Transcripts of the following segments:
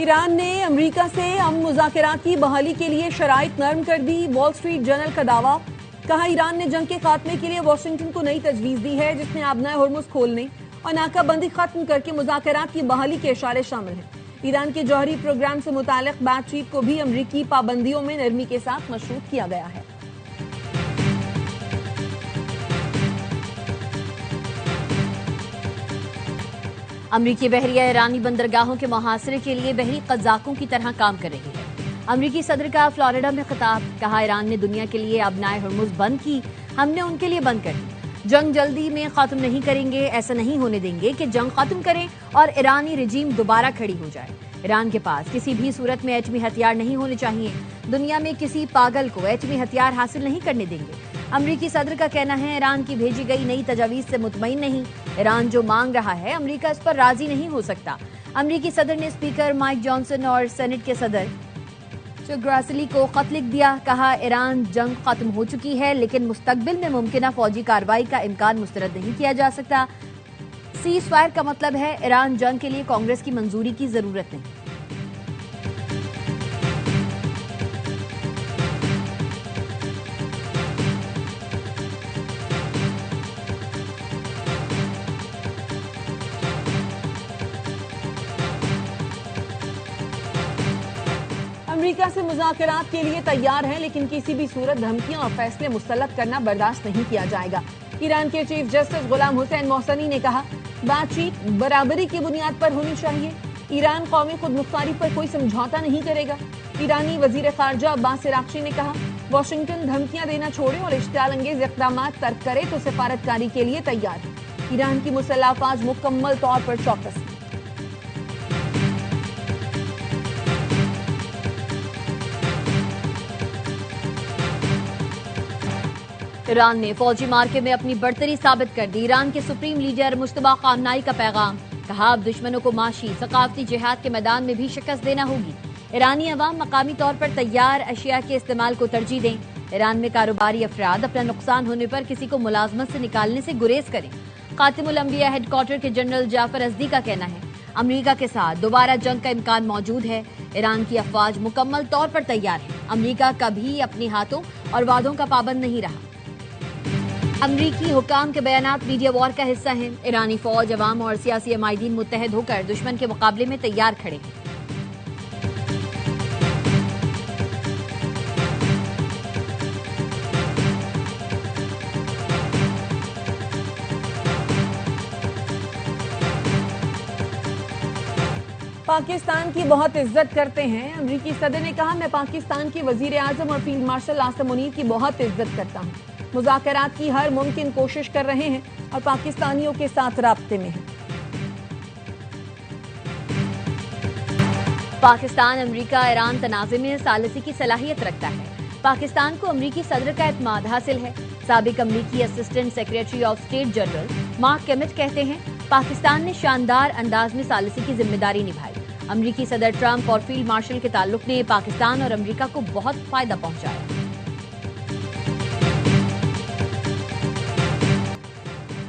Iran ने America से अमन मुज़ाकरात की बहाली के लिए शराइत नरम कर दी। वॉल स्ट्रीट जर्नल का दावा। कहा, ईरान ने जंग के खात्मे के लिए वाशिंगटन को नई तजवीज दी है, जिसमें आबनाए हुर्मुज़ खोलने और नाकाबंदी खत्म करके मुज़ाकरात की बहाली के इशारे शामिल हैं। ईरान के जौहरी प्रोग्राम से मुताल्लिक बातचीत को भी अमरीकी पाबंदियों में नरमी के साथ मशरूत किया गया है। अमरीकी बहरिया ईरानी बंदरगाहों के मुहासरे के लिए बहरी कज़ाकों की तरह काम कर रही है। अमरीकी सदर का फ्लोरिडा में खिताब। कहा, ईरान ने दुनिया के लिए आबनाए हुर्मुज़ बंद की, हमने उनके लिए बंद कर दी। जंग जल्दी में खत्म नहीं करेंगे, ऐसा नहीं होने देंगे कि जंग खत्म करें और ईरानी रिजीम दोबारा खड़ी हो जाए। ईरान के पास किसी भी सूरत में एटमी हथियार नहीं होने चाहिए। दुनिया में किसी पागल को एटमी हथियार हासिल नहीं करने देंगे। अमरीकी सदर का कहना है, ईरान की भेजी गई नई तजावीज से मुतमईन नहीं। ईरान जो मांग रहा है, अमरीका इस पर राजी नहीं हो सकता। अमरीकी सदर ने स्पीकर माइक जॉनसन और सेनेट के सदर चुक ग्रासली को खत लिख दिया। कहा, ईरान जंग खत्म हो चुकी है, लेकिन मुस्तकबिल में मुमकिन फौजी कार्रवाई का इम्कान मुस्तरद नहीं किया जा सकता। सीज फायर का मतलब है ईरान जंग के लिए कांग्रेस की मंजूरी की जरूरत नहीं। अमेरिका से मुज़ाकरात के लिए तैयार है, लेकिन किसी भी सूरत धमकियां और फैसले मुस्तलद करना बर्दाश्त नहीं किया जाएगा। ईरान के चीफ जस्टिस गुलाम हुसैन मोहसनी ने कहा, बातचीत बराबरी की बुनियाद पर होनी चाहिए। ईरान कौमी खुद मुख्तारी पर कोई समझौता नहीं करेगा। ईरानी वजीर खारजा अब्बास अरागची ने कहा, वाशिंगटन धमकियां देना छोड़े और इश्तियाल अंगेज इक़दामात तर्क करे तो सिफारतकारी के लिए तैयार है। ईरान की मुसल्लह अफ़वाज मुकम्मल तौर पर चौकस है। ईरान ने फौजी मार्के में अपनी बढ़तरी साबित कर दी। ईरान के सुप्रीम लीडर मुश्तबा खामनाई का पैगाम। कहा, अब दुश्मनों को माशी सकाफती जिहाद के मैदान में भी शिकस्त देना होगी। ईरानी अवाम मकामी तौर पर तैयार अशिया के इस्तेमाल को तरजीह दें। ईरान में कारोबारी अफराद अपना नुकसान होने पर किसी को मुलाजमत से निकालने से गुरेज करें। खातिमुल अंबिया हेडक्वार्टर के जनरल जाफर अजदी का कहना है, अमरीका के साथ दोबारा जंग का इम्कान मौजूद है। ईरान की अफवाज मुकम्मल तौर पर तैयार है। अमरीका कभी अपने हाथों और वादों का पाबंद नहीं रहा। अमरीकी हुकाम के बयानात मीडिया वॉर का हिस्सा हैं। ईरानी फौज, अवाम और सियासी अमायदीन मुत्तहद होकर दुश्मन के मुकाबले में तैयार खड़े हैं। पाकिस्तान की बहुत इज्जत करते हैं। अमरीकी सदर ने कहा, मैं पाकिस्तान के वजीर आजम और फील्ड मार्शल आसिम मुनीर की बहुत इज्जत करता हूँ। मुज़ाकरात की हर मुमकिन कोशिश कर रहे हैं और पाकिस्तानियों के साथ राब्ते में हैं। पाकिस्तान अमरीका ईरान तनाज़े में सालिसी की सलाहियत रखता है। पाकिस्तान को अमरीकी सदर का एतमाद हासिल है। साबिक अमरीकी assistant secretary of state general Mark Kimmitt कहते हैं, पाकिस्तान ने शानदार अंदाज में सालिसी की जिम्मेदारी निभाई। अमरीकी सदर ट्रंप और फील्ड मार्शल के ताल्लुक ने पाकिस्तान और अमरीका को बहुत फायदा पहुंचाया।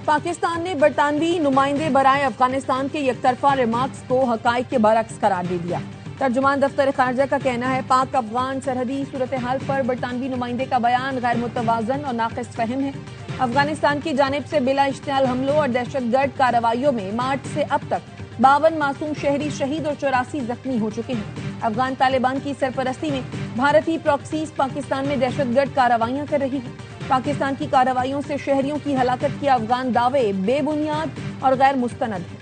पाकिस्तान ने बरतानवी नुमाइंदे बराए अफगानिस्तान के यकतरफा रिमार्क्स को हकाइक के बरक्स करार दे दिया। तर्जुमान दफ्तर खारजा का कहना है, पाक अफगान सरहदी सूरत हाल पर बरतानवी नुमाइंदे का बयान गैर मुतवाजन और नाक़िस फहम है। अफगानिस्तान की जानिब से बिला इश्तियाल हमलों और दहशतगर्द कार्रवाइयों में मार्च से अब तक 52 मासूम शहरी शहीद और 84 जख्मी हो चुके हैं। अफगान तालिबान की सरपरस्ती में भारतीय प्रॉक्सीज पाकिस्तान में दहशतगर्द कार्रवाइयां कर रही है। पाकिस्तान की कार्रवाइयों से शहरियों की हलाकत के अफगान दावे बेबुनियाद और गैर मुस्तनद हैं।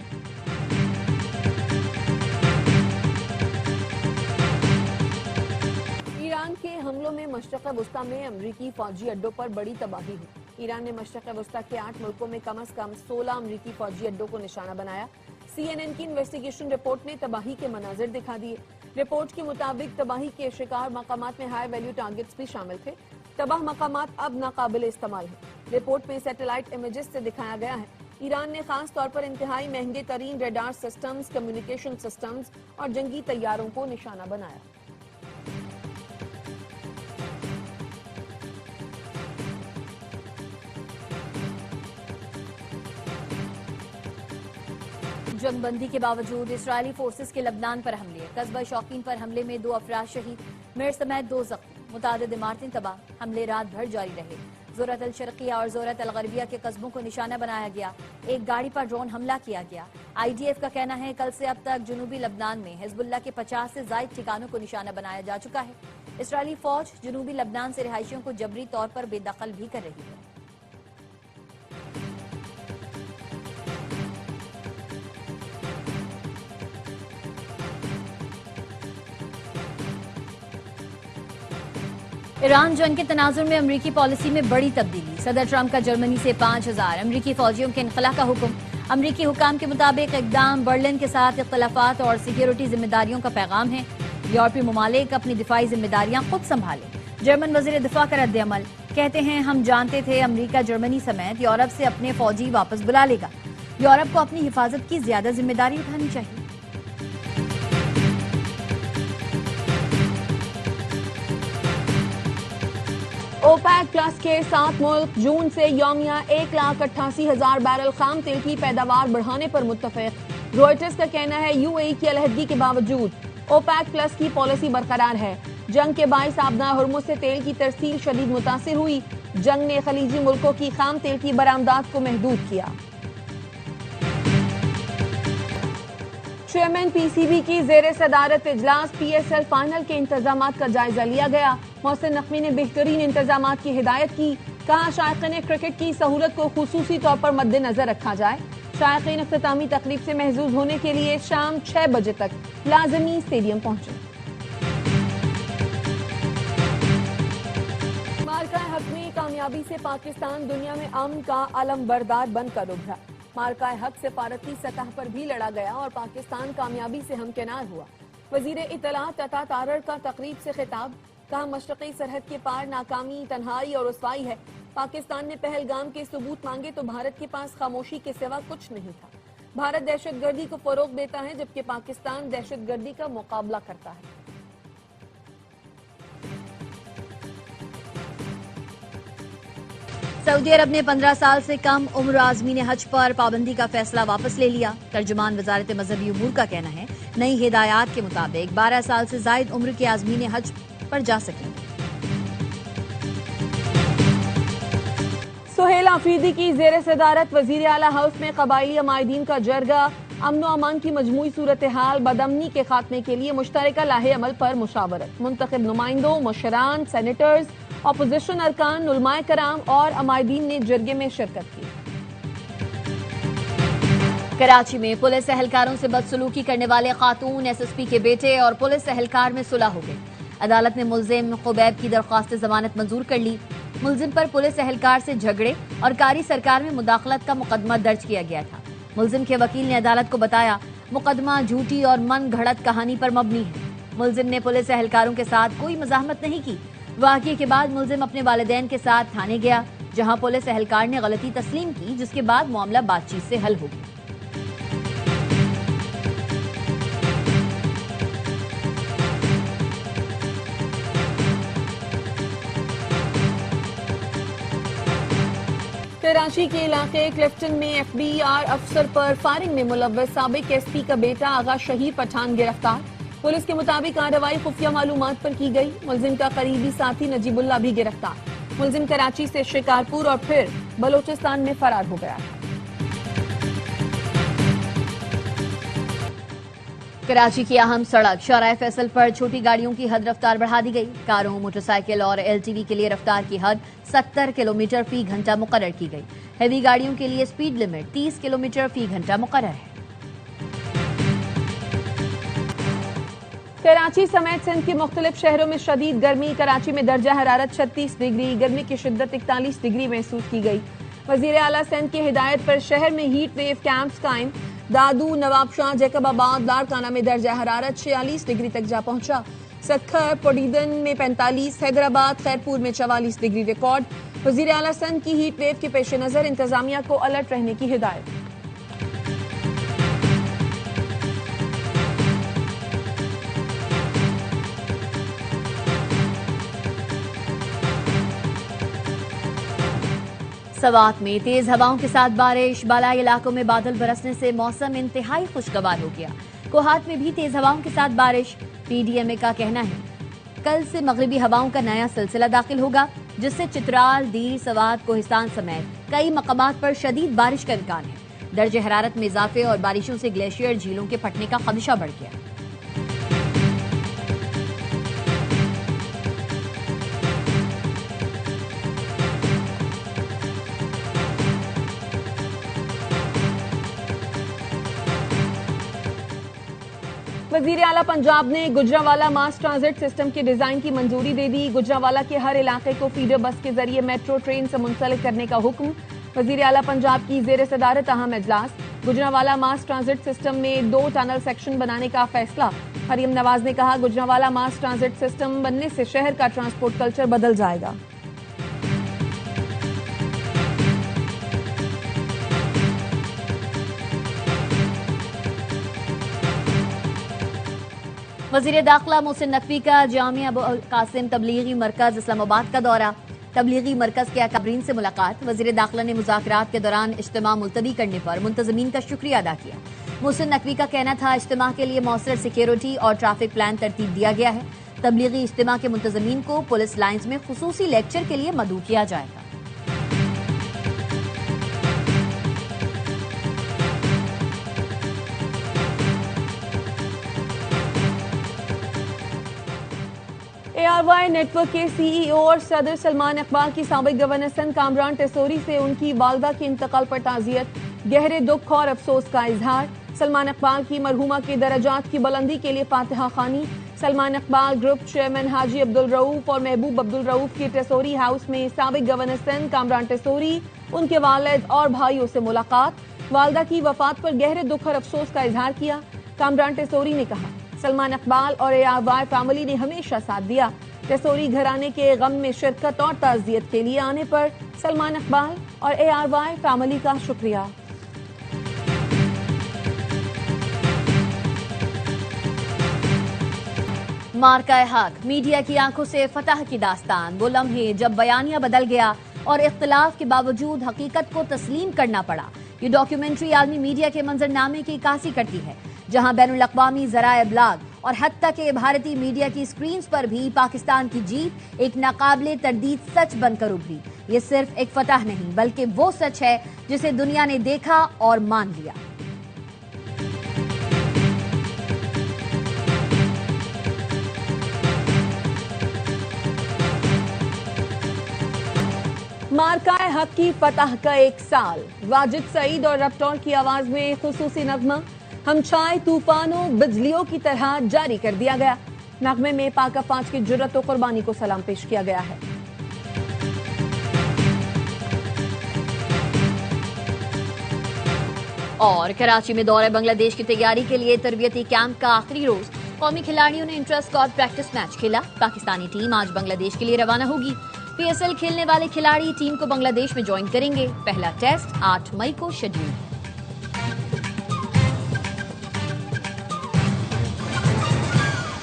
ईरान के हमलों में मशरक़ वस्ता में अमरीकी फौजी अड्डों पर बड़ी तबाही हुई। ईरान ने मशरक़ वस्ता के 8 मुल्कों में कम से कम 16 अमरीकी फौजी अड्डों को निशाना बनाया। CNN की इन्वेस्टिगेशन रिपोर्ट ने तबाही के मनाजिर दिखा दिए। रिपोर्ट के मुताबिक तबाही के शिकार मकामात में हाई वैल्यू टारगेट्स भी शामिल थे। तबाह मकामात अब नाकाबिल इस्तेमाल है। रिपोर्ट में सैटेलाइट इमेजेस से दिखाया गया है, ईरान ने खास तौर पर इंतहाई महंगे तरीन रेडार सिस्टम्स, कम्युनिकेशन सिस्टम्स और जंगी तैयारों को निशाना बनाया। जंगबंदी के बावजूद इसराइली फोर्सेस के लबनान पर हमले। कस्बा शौकीन पर हमले में 2 अफराद शहीद, मेयर समेत 2 जख्मी। मुतादिद इमारतें तबाह, हमले रात भर जारी रहे। ज़ोरत अल शर्किया और ज़ोरत अल गरबिया के कस्बों को निशाना बनाया गया। एक गाड़ी पर ड्रोन हमला किया गया। IDF का कहना है कल से अब तक जनूबी लबनान में हिजबुल्लाह के 50 से ज्यादा ठिकानों को निशाना बनाया जा चुका है। इसराइली फौज जनूबी लबनान से रिहायशियों को जबरी तौर पर बेदखल भी कर रही है। ईरान जंग के तनाजुर में अमरीकी पॉलिसी में बड़ी तब्दीली। सदर ट्रंप का जर्मनी से 5000 अमरीकी फौजियों के इनखला का हुक्म। अमरीकी हुकाम के मुताबिक इकदाम बर्लिन के साथ इख्तलाफात और सिक्योरिटी जिम्मेदारियों का पैगाम है। यूरोपीय ममालिक अपनी दिफाई जिम्मेदारियां खुद संभालें। जर्मन वजीर दिफा का रद्द-ए-अमल, कहते हैं हम जानते थे अमरीका जर्मनी समेत यूरोप से अपने फौजी वापस बुला लेगा। यूरोप को अपनी हिफाजत की ज्यादा जिम्मेदारी उठानी चाहिए। ओपेक प्लस के 7 मुल्क जून से यौमिया 1,88,000 बैरल खाम तेल की पैदावार बढ़ाने पर मुत्तफिक। रॉयटर्स का कहना है UAE की अलहदगी के बावजूद ओपेक प्लस की पॉलिसी बरकरार है। जंग के बाइस आबना हुर्मुज से तेल की तरसील शदीद मुतासिर हुई। जंग ने खलीजी मुल्कों की खाम तेल की बरामदात को महदूद किया। चेयरमैन PCB की जेर सदारत इजलास PSL फाइनल के इंतजामात का जायजा लिया गया। मोहसिन नकवी ने बेहतरीन इंतजामात की हिदायत की। कहा शायकीन क्रिकेट की सहूलत को खुसूसी तौर पर मद्देनजर रखा जाए। शायकीन इख्तितामी तकरीब से महजूज होने के लिए शाम 6 बजे तक लाजमी स्टेडियम पहुंचे। मार्का हक में कामयाबी से पाकिस्तान दुनिया में अमन का अलम बरदार बनकर उभरा। मार्का हक सफारती सतह पर भी लड़ा गया और पाकिस्तान कामयाबी से हमकिनार हुआ। वजीर इत्तलात अता तारड़ का तकरीब से खिताब, कहा मशरक़ी सरहद के पार नाकामी, तन्हाई और रुसवाई है। पाकिस्तान ने पहलगाम के सबूत मांगे तो भारत के पास खामोशी के सिवा कुछ नहीं था। भारत दहशतगर्दी को फरोग देता है जबकि पाकिस्तान दहशतगर्दी का मुकाबला करता है। सऊदी अरब ने 15 साल से कम उम्र आजमीन हज पर पाबंदी का फैसला वापस ले लिया। तर्जुमान वजारत मजहबी उमूर का कहना है नई हिदायत के मुताबिक 12 साल से जायद उम्र के आजमीन हज पर जा सकेंगे। सुहेल आफरीदी की जेर सदारत वजीर आला हाउस में कबायली अमायदीन का जरगा। अमन व अमान की मजमूई सूरत हाल, बदअमनी के खात्मे के लिए मुश्तरका लाहे अमल पर मुशावरत। मुंतखब नुमाइंदों, मुशरान, सेनेटर्स, अपोजिशन अरकान, उलमाए कराम और अमायदीन ने जरगे में शिरकत की। कराची में पुलिस एहलकारों से बदसलूकी करने वाले खातून SSP के बेटे और पुलिस एहलकार में सुलह हो गई। अदालत ने मुल्जिम खुबैब की दरख्वास्त जमानत मंजूर कर ली। मुल्जिम पर पुलिस एहलकार से झगड़े और कारी सरकार में मुदाखलत का मुकदमा दर्ज किया गया था। मुल्जिम के वकील ने अदालत को बताया मुकदमा झूठी और मन घड़त कहानी पर मबनी है। मुल्जिम ने पुलिस एहलकारों के साथ कोई मज़ाहमत नहीं की। वाक़ये के बाद मुल्जिम अपने वालिदैन के साथ थाने गया, जहां पुलिस एहलकार ने गलती तस्लीम की, जिसके बाद मामला बातचीत से हल हो गया। कराची के इलाके क्लिफ्टन में FBI अफसर पर फायरिंग में मुलव्वस साबिक SP का बेटा आगा शहीद पठान गिरफ्तार। पुलिस के मुताबिक कार्रवाई खुफिया मालूमात पर की गई। मुल्जिम का करीबी साथी नजीबुल्ला भी गिरफ्तार। मुल्जिम कराची से शिकारपुर और फिर बलोचिस्तान में फरार हो गया। कराची की अहम सड़क शौराए फैसल पर छोटी गाड़ियों की हद रफ्तार बढ़ा दी गई। कारों, मोटरसाइकिल और LTV के लिए रफ्तार की हद 70 किलोमीटर फी घंटा मुकर्रर की गई। हेवी गाड़ियों के लिए स्पीड लिमिट 30 किलोमीटर फी घंटा मुकर्रर है। कराची समेत सिंध के मुख्तलिफ शहरों में शदीद गर्मी। कराची में दर्जा हरारत 36 डिग्री, गर्मी की शिद्दत 41 डिग्री महसूस की गई। वजीर आला सिंध की हिदायत पर शहर में हीट वेव कैंप्स कायम। दादू, नवाबशाह, जैकबाबाद, लाड़काना में दर्जा हरारत 46 डिग्री तक जा पहुंचा। सक्खर, पोडीदन में 45, हैदराबाद, खैरपुर में 44 डिग्री रिकॉर्ड। वजीर आला सिंध की हीट वेव के पेश नजर इंतजामिया को अलर्ट रहने की हिदायत। सवात में तेज हवाओं के साथ बारिश, बालाई इलाकों में बादल बरसने से मौसम इंतहाई खुशगवार हो गया। कोहात में भी तेज हवाओं के साथ बारिश। पीडीएमए का कहना है कल से मगरिबी हवाओं का नया सिलसिला दाखिल होगा, जिससे चित्राल, दीर, सवात, कोहिस्तान समेत कई मकामात पर शदीद बारिश का इम्कान है। दर्जे हरारत में इजाफे और बारिशों से ग्लेशियर झीलों के फटने का खदशा बढ़ गया। वजीर आला पंजाब ने गुजरावाला मास ट्रांजिट सिस्टम के डिजाइन की मंजूरी दे दी। गुजरावाला के हर इलाके को फीडर बस के जरिए मेट्रो ट्रेन से मुंसलिक करने का हुक्म। वजीर आला पंजाब की जेर सदारत अहम इजलास। गुजरावाला मास ट्रांजिट सिस्टम में 2 टनल सेक्शन बनाने का फैसला। मरियम नवाज ने कहा, गुजरावाला मास ट्रांजिट सिस्टम बनने से शहर का ट्रांसपोर्ट कल्चर बदल जाएगा। वजीर दाखिला मोहसिन नकवी का जामिया अबू कासिम तबलीगी मरकज इस्लामाबाद का दौरा। तबलीगी मरकज के अकाबरीन से मुलाकात। वजीर दाखिला ने मुज़ाकरात के दौरान इज्तिमा मुलतवी करने पर मुंतज़मीन का शुक्रिया अदा किया। मोहसिन नकवी का कहना था, इज्तिमा के लिए मौसर सिक्योरिटी और ट्रैफिक प्लान तरतीब दिया गया है। तबलीगी इज्तिमा के मुंतज़मीन को पुलिस लाइन्स में खुसूसी लेक्चर के लिए मदऊ किया जाएगा। ARY नेटवर्क के CEO और सदर सलमान इकबाल की साबिक गवर्नर सिंध कामरान टेसोरी से उनकी वालदा के इंतकाल पर ताज़ियत, गहरे दुख और अफसोस का इजहार। सलमान इकबाल की मरहूमा के दर्जात की बुलंदी के लिए फातिहा खानी। सलमान इकबाल ग्रुप चेयरमैन हाजी अब्दुल रऊफ और महबूब अब्दुल रऊफ की टेसोरी हाउस में साबिक गवर्नर सिंध कामरान टेसोरी, उनके वालिद और भाइयों से मुलाकात। वालदा की वफात पर गहरे दुख और अफसोस का इजहार किया। कामरान टेसोरी ने कहा, सलमान इकबाल और ARY फैमिली ने हमेशा साथ दिया। टेसोरी घराने के गम में शिरकत और ताज़ियत के लिए आने पर सलमान इकबाल और ARY फैमिली का शुक्रिया। मार्का हक, मीडिया की आंखों से फतह की दास्तान। वो लम्हे जब बयानिया बदल गया और इख्तिलाफ के बावजूद हकीकत को तस्लीम करना पड़ा। ये डॉक्यूमेंट्री आलमी मीडिया के मंजरनामे की इक्कासी करती है, जहां बैनुल अक़वामी ज़राए इब्लाग और हत्ता के भारतीय मीडिया की स्क्रीन्स पर भी पाकिस्तान की जीत एक नाकाबिले तरदीद सच बनकर उभरी। ये सिर्फ एक फतह नहीं, बल्कि वो सच है जिसे दुनिया ने देखा और मान लिया। मार्का हक की फतह का 1 साल। वाजिद सईद और रफ्टौर की आवाज में खुसूसी नगमा हम छाए तूफानों बिजलियों की तरह जारी कर दिया गया। नगमे में पाक अफवाज की जुर्रत और कुर्बानी को सलाम पेश किया गया है। और कराची में दौरे बांग्लादेश की तैयारी के लिए तरबियती कैंप का आखिरी रोज। कौमी खिलाड़ियों ने इंटर स्क्वाड प्रैक्टिस मैच खेला। पाकिस्तानी टीम आज बांग्लादेश के लिए रवाना होगी। PSL खेलने वाले खिलाड़ी टीम को बांग्लादेश में ज्वाइन करेंगे। पहला टेस्ट 8 मई को शेड्यूल।